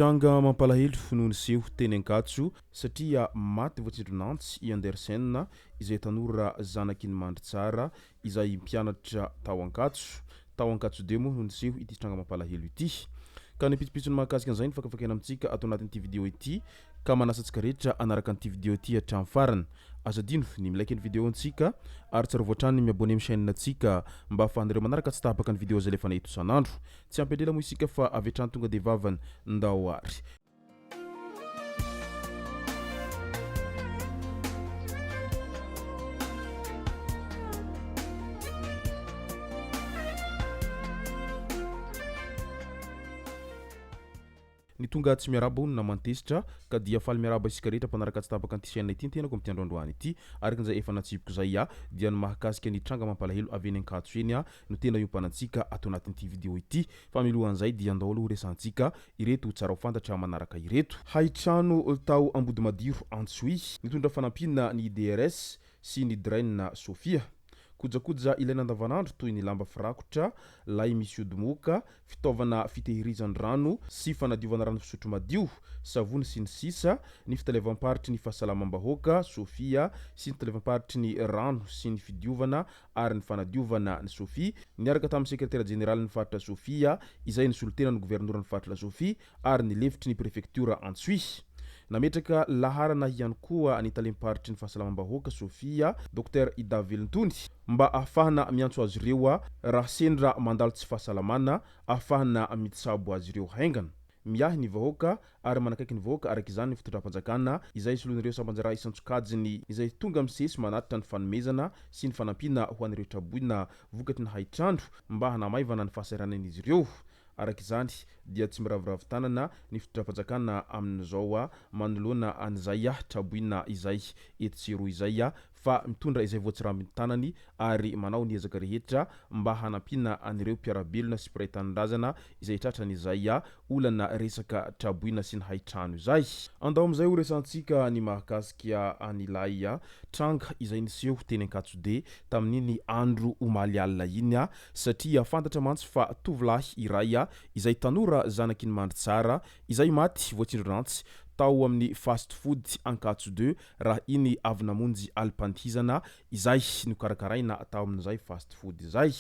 Tranga mampalahelo noho seho teny Ankatso satria Maty voatsindronantsy i Andersen izay tanora zanakiny mandry tsara izay mpianatra tao Ankatso de moa noho seho ity tranga mampalahelo ity. Ka ny pitsopitsony mahakasika an'izay ny fakafakena amintsika atao anatin'ity vidéo ity ka manasantsika rehetra anaraka an'ity vidéo ity hatramin'ny farany. Azadino ny milaiky ny vidéo antsika ary tsara voatrany miabone amin'ny chaîne antsika mba ahafahanareo manaraka tsy tapaka ny vidéo zay lefa nahito isan'andro. Tsy ampendrela moa isika fa avy hatrany tonga de vavany ndao ary. Ny tonga tsy miaraba na mantesitra ka dia faly miaraba isika rehetra mpanaraka tsy tapaka an'ity chaîne ity ny tenako amin'ity androandroany ity arakan'izay efa natsipiko zay dia ny mahakasika ny tranga mampalahelo avy eny Ankatso eny no tena iompanan-tsika atao anatin'ity vidéo ity fa milohan'izay dia andao aloha resantsika ireto tsara ho fantatra manaraka ireto. Haitrano tao Ambodimadiro Antsoy nitondra fanampina ny DRS sy ny draine Samia. Kojakoja ilaina andavanandro toy ny lamba firakotra, lay misy odomoka, fitaovana fitehirizan rano sy fanadiovana rano fisotro madio, savony sy ny sisa, ny fitalevam-paritry ny fahasalamam-bahoaka Samia sy ny fitalevam-paritry ny rano sy ny fidiovana ary ny fanadiovana ny Samia, niaraka tamin'ny sekretera jeneraly ny faritra Samia izay ny solotena ny governoran'ny faritra Samia ary ny lefitry ny prefektura Antsoy. Nametraka laharana ihany koa ny talim-paritry ny fahasalamam-bahoaka Samia Dr. Ida Velintony mba ahafahana miantso azy ireo raha sendra mandalo tsy fahasalamana ahafahana mitsabo azy ireo haingana. Miahy ny vahoaka ary manakaiky ny vahoaka araka izany ny fitondram-panjakana izay solon'ireo sambanjara isantsokajiny izay tonga misesy manatitra ny fanomezana sy ny fanampiana ho an'ireo traboina vokatry ny haitrandro mba hanamaivana ny fahasahiranan'izy ireo. Araka izany dia tsy miraviravy tanana ny fitondram-panjakana amin'izao manoloana an'izay traboina izay etsero izay fa mitondra izay voatsirambiny tanany ary manao ny ezaka rehetra mba hanampiana an'ireo mpiarabelona sy mpiray tanindrazana izay tratran'izay olana resaka traboina sy ny haitrano izay. Andao amin'izay ho resantsika ny mahakasika an'ilay tranga izay niseho teny Ankatso de tamin'iny andro omaly alina iny satria fantatra mantsy fa tovolahy iray izay tanora zanakiny mandry tsara izay maty voatsindronantsy tao amin'ny fast food Ankatso 2 raha iny avy namonjy alpantizana izay nokarakaraina tao amin'izay fast food izay.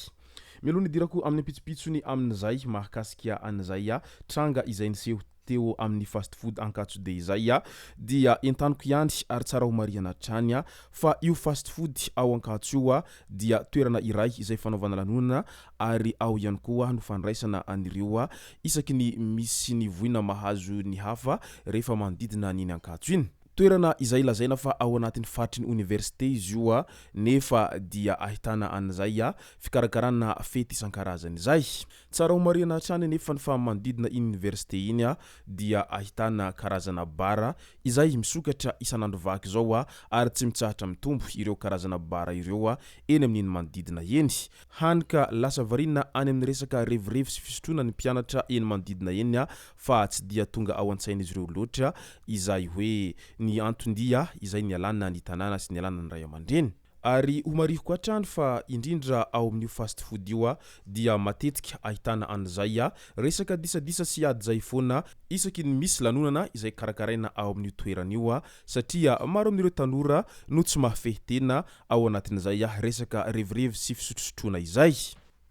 Mialoha nidirako amin'ny pitsopitsony amin'izay mahakasika an'izay tranga izay niseho teo amin'ny fast food Ankatso de izay dia entaniko ihany ary tsara ho mariana hatrany fa io fast food ao Ankatso io dia toerana iray izay fanaovana lanonana ary ao ihany koa no fandraisana an'ireo isaky ny misy ny voina mahazo ny hafa rehefa manodidina an'iny Ankatso iny. Toerana izay lazaina fa ao anatin'ny faritry ny université izy io nefa dia ahitana an'izay fikarakarana fety isan-karazany izay. Tsara ho mariana hatrany nefa ny fa manodidina iny université iny dia ahitana karazana bara izay misokatra isan'andro vaky zao ary tsy mitsahatra mitombo ireo karazana bara ireo eny amin'iny manodidina eny. Hanika lasa varina any amin'ny resaka revirevy sy fisotroana ny mpianatra eny manodidina eny fa tsy dia tonga ao an-tsain'izy ireo loatra izay hoe ny antondia izay nialana ny tanàna sy nialana ny ray aman-dreny. Ary ho marihiko hatrany fa indrindra ao amin'io fast food io dia matetika ahitana an'izay resaka disadisa sy ady zay foana isaky ny misy lanonana izay karakaraina ao amin'io toerana io satria maro amin'ireo tanora no tsy mahafehy tena ao anatin'izay resaka revirevy sy fisotrosotrona izay.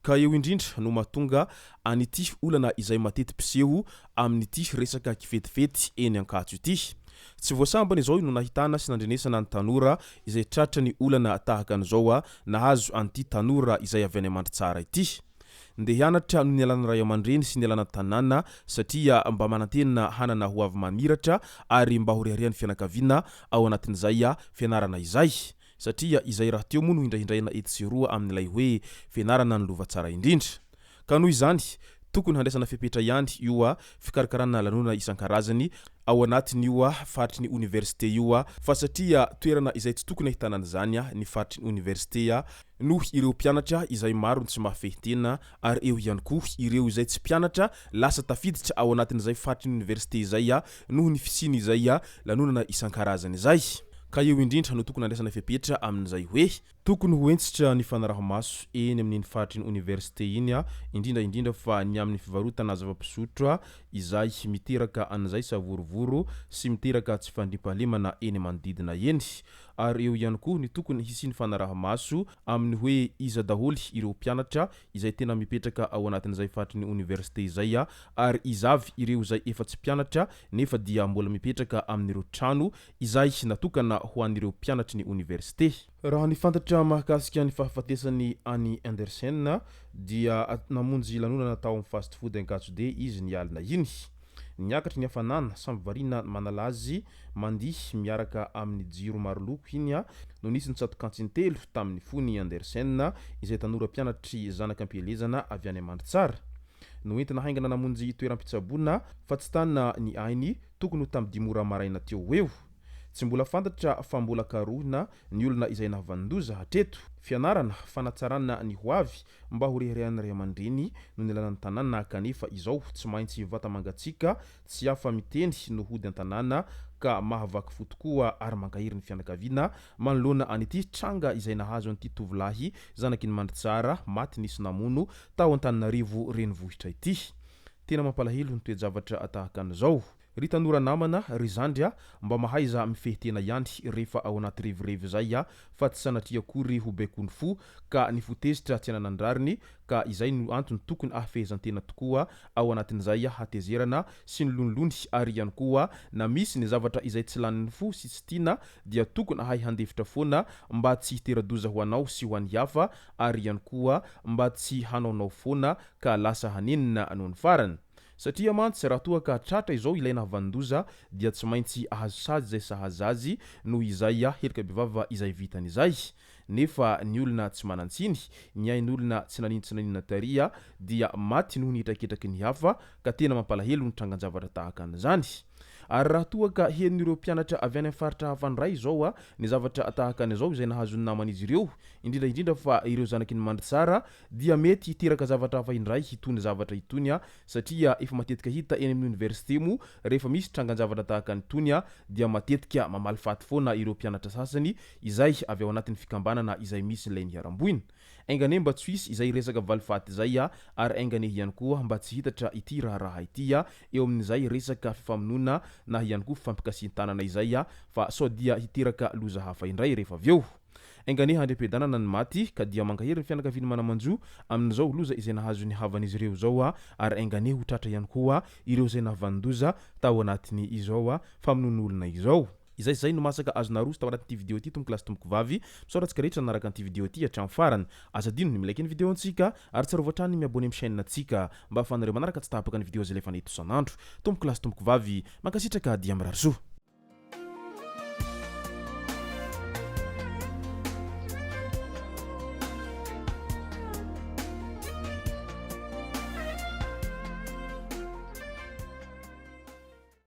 Ka eo indrindra no mahatonga an'ity olana izay matety piseho amin'ity resaka kifetifety eny Ankatso ity. Tsy voasambany izao no nahitana sy nandrenesana ny tanora izay tratrany olana tahaka an'izao nahazo an'ity tanora izay avy any amandry tsara ity. Nde hianatra no nialana ray aman-dreny sy nialana tanàna satria mba manantena hanana ho avy mamiratra ary mba ho riharihan'ny fianakaviana ao anatin'izay fianarana izay. Satria izay raha teo moa no hindrahindraina etseroa amin'ilay hoe fianarana ny lova tsara indrindra. Ka noho izany tokony handraisana fepetra ihany io fikarakarana lanonana isan-karazany ao anatin'io faritry ny université io fa satria toerana izay tsy tokony ahitana an'izany ny faritry ny université noho ireo mpianatra izay maro tsy mahafehy tena ary eo ihany koa ireo izay tsy mpianatra lasa tafiditra ao anatin'izay faritry ny université izay noho ny fisiany izay lanonana isan-karazany izay. ka eo indrindra no tokony andraisana fepetra amin'izay hoe tokony ho entsitra ny fanaraha-maso eny amin'ny faritry ny université iny indrindra fa ny amin'ny fivarotana zava-pisotro izay miteraka an'izay savorovoro sy miteraka tsy fandrimpahalemana eny manodidina eny ary eo ihany koa ny tokony hisy ny fanaraha-maso amin'ny hoe iza daholy ireo mpianatra izay tena mipetraka ao anatin'izay faritry ny université izay ary izavy ireo izay efa tsy mpianatra nefa dia mbola mipetraka amin'ireo trano izay natokana ho an'ireo mpianatry ny université. Raha ny fantatra mahakasika ny fahafatesany any Andersen dia namonjy lanonana natao amin'ny fast food Ankatso de izy ny alina iny. Niakatra ny hafanana samby varina manalazy mandihy miaraka amin'ny jiro maro loko iny no nisy nitsatokantsiny telo tamin'ny fony Andersen izay tanora mpianatry zanak'ampelezana avy any Mantsara. No entina haingana namonjy toeram-pitsaboana fa tsy tana ny ainy tokony ho tamin'ny 10 ora maraina teo eo. Tsy mbola fantatra fa mbola karohina ny olona izay nahavandoza hatreto fianarana fanatsarana ny hoavy mba ho reharehan'ny ray aman-dreny no nilalany tanàna kanefa izao tsy maintsy vata mangatsika tsy afa miteny no hody an-tanàna ka mahavaky fo tokoa ary mankahiry ny fianakaviana manoloana an'ity tranga izay nahazo an'ity tovolahy zanaky ny Mantsara Maty Nisy Namono tao Antananarivo renivohitra ity. Tena mampalahelo ny toe-javatra tahaka an'izao. Ry tanora namana ry zandry mba mahaiza mifehy-tena ihany rehefa ao anaty revirevy zay fa tsy sanatria akory ho baikony fo ka ny fotezitra tsy ananandrariny ka izay no antony tokony ahafehezan-tena tokoa ao anatin'izay hatezerana sy ny lonilony ary ihany koa na misy ny zavatra izay tsy lanin'ny fo sy tsy tiana dia tokony ahay handefitra foana mba tsy hiteradoza ho anao sy ho an'ny hafa ary ihany koa mba tsy hanaonao foana ka lasa hanenina noho ny farany. Satria mantsy raha toa ka tratra izao ilaina havandoza dia tsy maintsy ahazo sady zay sahaza azy noho izay helika bevava izay vitany izay. Nefa ny olona tsy manantsiny ny ain'olona tsy naninina taria dia maty noho ny hitrakitraky ny hafa ka tena mampalahelo ny trangan-javatra tahaka an'izany. Ary raha toa ka hen'ireo mpianatra avy any amin'ny faritra hafa ndray izao ny zavatra tahaka an'izao izay nahazony naman'izy ireo indrindra fa ireo zanaky ny Mantsara dia mety hiteraka zavatra hafa indray hitony zavatra hitony satria efa matetika hita eny amin'ny université mo rehefa misy trangan-javatra tahaka an'itony dia matetika mamalifaty foana ireo mpianatra sasany izay avy ao anatin'ny fikambanana izay misy nilay niaramboina. Engane mba tsy hisy izay resaka valifaty zay ary engane ihany koa mba tsy hitatra ity raha ity eo amin'izay resaka fifamonona na ihany koa fampikasian-tanana izay fa sao dia hiteraka loza hafa indray rehefa avy eo. Engane handrem-piadanana ny maty ka dia mankahery ny fianakaviana manamanjo amin'izao loza izay nahazo ny havan'izy ireo zao ary engane ho tratra ihany koa ireo izay nahavandoza tao anatiny izao famonon'olona izao. Izay no masaka azo naroso tao anatin'ity vidéo ity tomboko lasy tomboko vavy misaoratsika rehetra naraka an'ity vidéo ity hatramin'ny farany aza dino ny milaiky ny vidéo antsika ary tsara voatrany miabone amin'ny chaîne antsika mba ahafahanareo manaraka tsy tapaka ny vidéo zay lefa neto isan'andro. Tomboko lasy tomboko vavy mankasitraka dia mirary soa.